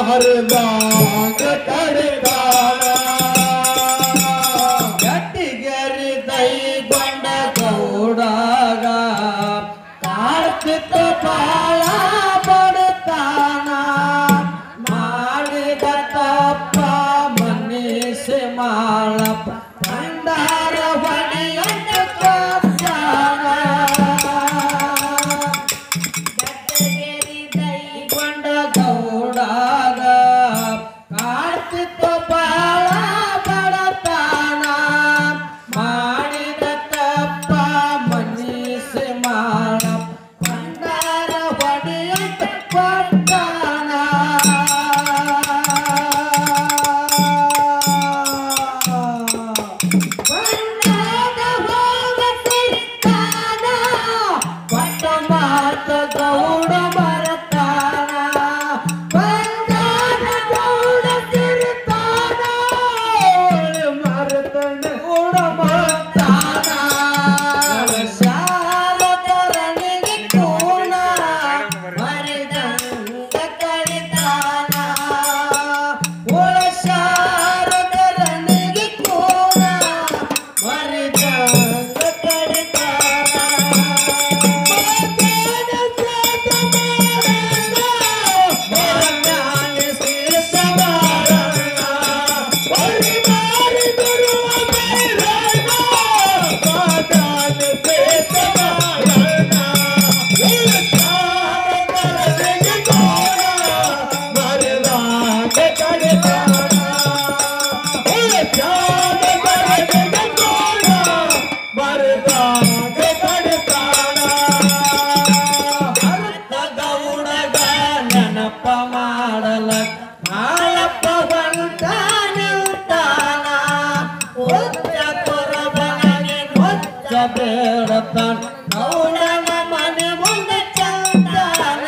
ಮರದಾಗ ಕಡಿದಾನ ಗಟ್ಟಿಗೆರಿ ದೈಗೊಂಡ ಗೌಡಾಗ ಕಾರ್ತಿಕ ಬಾಳ ಬಡತಾನ ಮಾಡಿದ ತಪ್ಪ ಮನೀಸಿ ಮಾಳಪ್ಪ ಭಂಡಾರ ಹೊಡೆಯಂತ ಕಾಸಾನ ಗಟ್ಟಿಗೆರಿ ದೈಗೊಂಡ ಗೌಡಾಗ ಕಾರ್ತಿಕ ಬಾಳ ಬಡತಾನ ಮಾಡಿದ ತಪ್ಪ ಮನೀಸಿ ಮಾಳಪ್ಪ ಭಂಡಾರ ಹೊಡೆಯಂತ ಕೊಟ್ಟಾನ ಬಂದಾಗ ಹೋಗತಿರ್ತಾನ ಕೊಟ್ಟ ಮಾತ ಗೌಡ ಮರತಾನ ಬಂದಾಗ ಗೌಡ ತಿರ್ತಾನ ಮರತನ ಗೌಡ ಮರತಾನ ಶಾಲಕರನಿಗೆ ಕೂನ ಮರಿದಂಗ ಕಡಿತಾನ ಶಾಲಕರನಿಗೆ ಕೂನ ಮರಿದಂಗ ಕಡಿತಾನ ನೆನಪ ಮಾಡಲ ಮಾಳಪ್ಪ ಬಂತ ನಿಲ್ತಾನ ಒಚ್ಚ ಕೊರಬನಿಗೆ ಒಚ್ಚ ಬೇಡತಾನ ಗೌಡನ ಮನೆ ಮುಂದೆ ಚಂದಾನ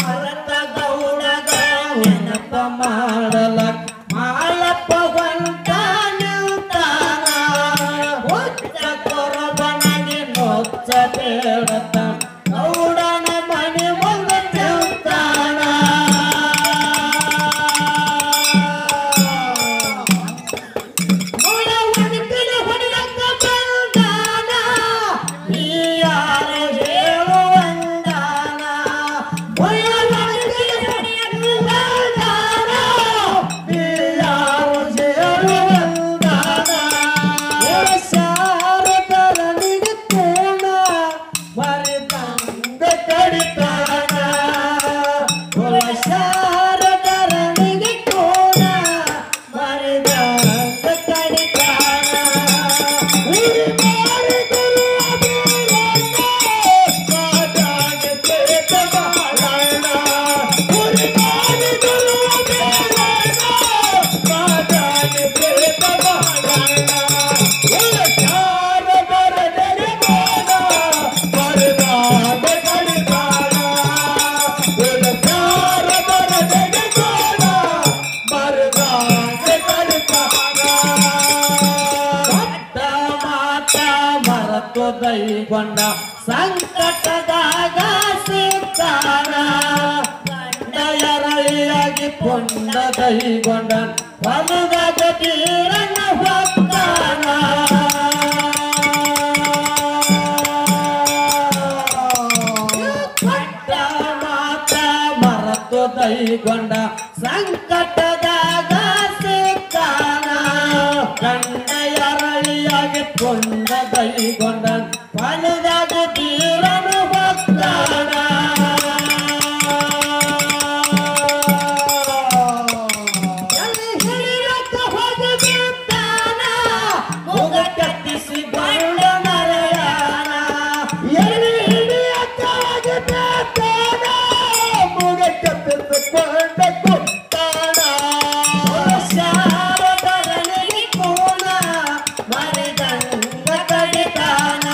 ಮರತ ಗೌಡಗ ನೆನಪ ಮಾಡಲ ಮಾಳಪ್ಪ ಬಂತ ನಿಲ್ತಾನ ಒಚ್ಚ ಕೊರಬನಿಗೆ ಒಚ್ಚ ಬೇಡತಾನ ಗೌಡನ ಮನೆ ಮುಂದೆ ಚಂದಾನ ದೈಗೊಂಡ ಸಂಕಟದಾಗ ಸಿಕ್ಕಾನ ಗಂಡಯರಳಿಯಾಗಿ ಕೊಂಡ ದೈಗೊಂಡ ಹೊಲದಾಗ ತೀರನ ಹೊತ್ತಾನ ಕೊಟ್ಟ ಮಾತ ಮರತು ದೈಗೊಂಡ ಸಂಕಟದಾಗ ಸಿಕ್ಕಾನ ಗಂಡಯರಳಿಯಾಗಿ ಕೊಂಡ ದೈಗೊಂಡ ಹೊಲದಾಗ ತೀರನ ಹೊತ್ತಾನ ಮರಿದಂಗ ಕಡಿತಾನ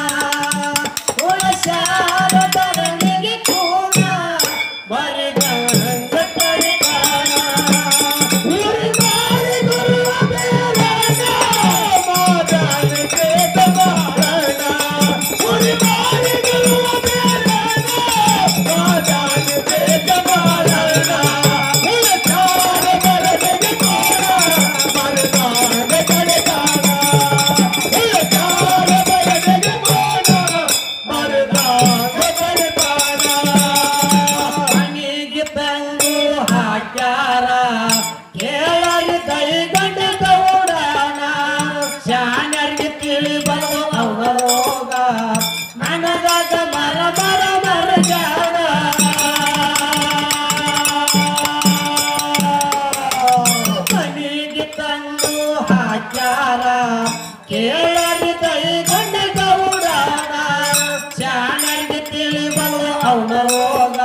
ಅವನ ಹೋಗ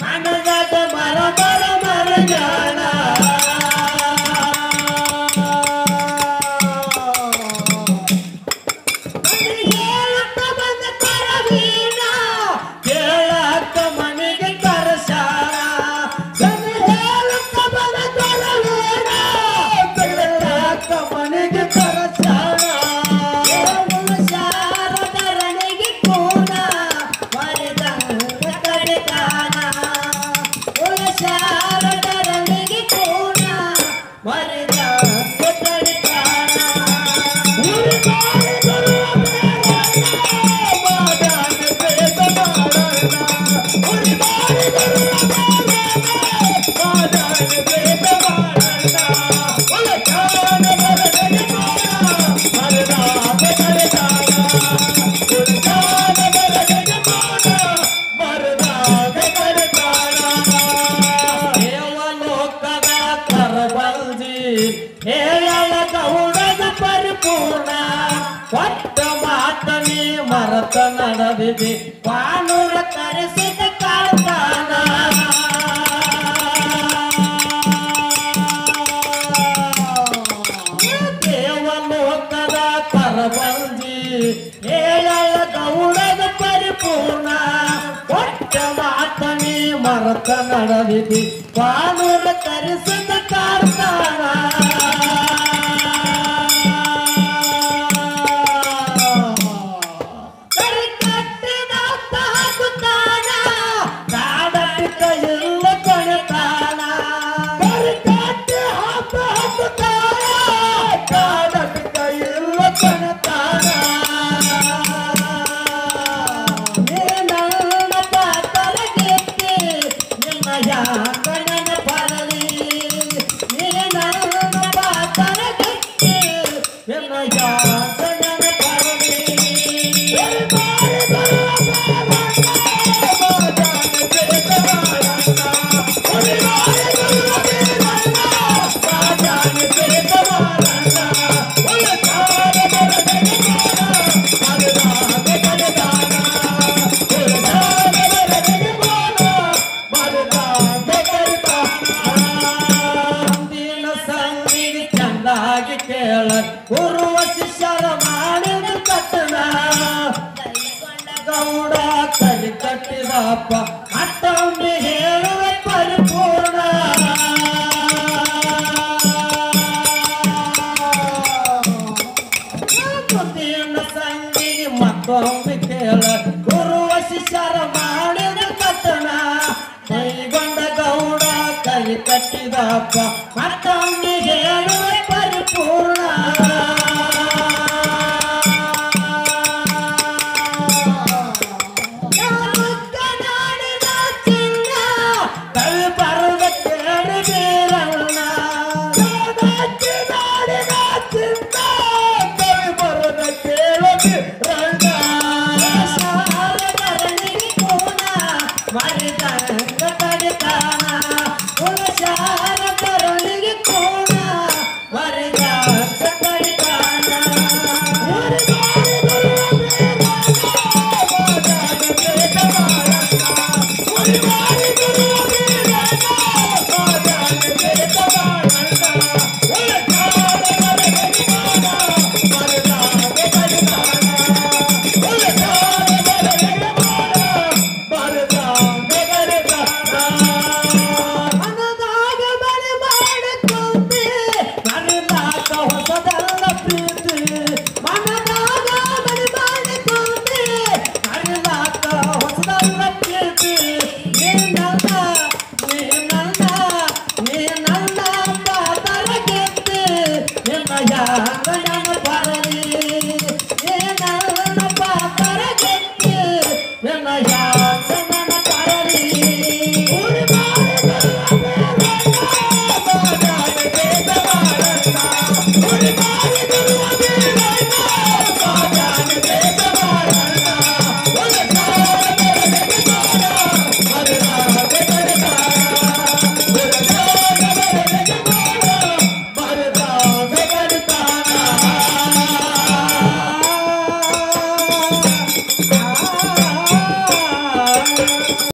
ಮನದಾಗ ಮರ ಮರ ಮರ ಜಾಣ ಮರತ ನಡೆದಿದೆ ಪಾನೂರ ಕರೆಸಿದ ಕಾಳ್ತಾನ ದೇವಲೋಕದ ಕರಬಂಜಿ ಹೇಳಲ ಗೌಡದ ಪರಿಪೂರ್ಣ ಕೊಟ್ಟ ಮಾತನಿ ಮರತ ನಡೆದಿದೆ ಪಾನೂರ ಕರೆಸಿದ ಕಾಳ್ತಾನ ಗುರುವ ಶಿಷ್ಯರ ಮಾಡಿದ ಕಟ್ಟಣ ಗೌಡ ಕಲಿ ಕಟ್ಟಿದಪ್ಪ ಮತ್ತೊಮ್ಮೆ ಹೇಳುವ ಪರಿಪೂರ್ಣ ಮುತ್ತಿನ ಸಂಗಿಗೆ ಮತ್ತೊಮ್ಮೆ ಕೇಳ ಗುರುವ ಶಿಷ್ಯರ ಮಾಡಿದ ಕಟ್ಟಣ ಕೈಗೊಂಡ ಗೌಡ ಕಲಿ ಕಟ್ಟಿದಪ್ಪ ಮತ್ತೊಮ್ಮೆ ಹೇಳುವ ಪರಿಪೂರ್ಣ Yeah.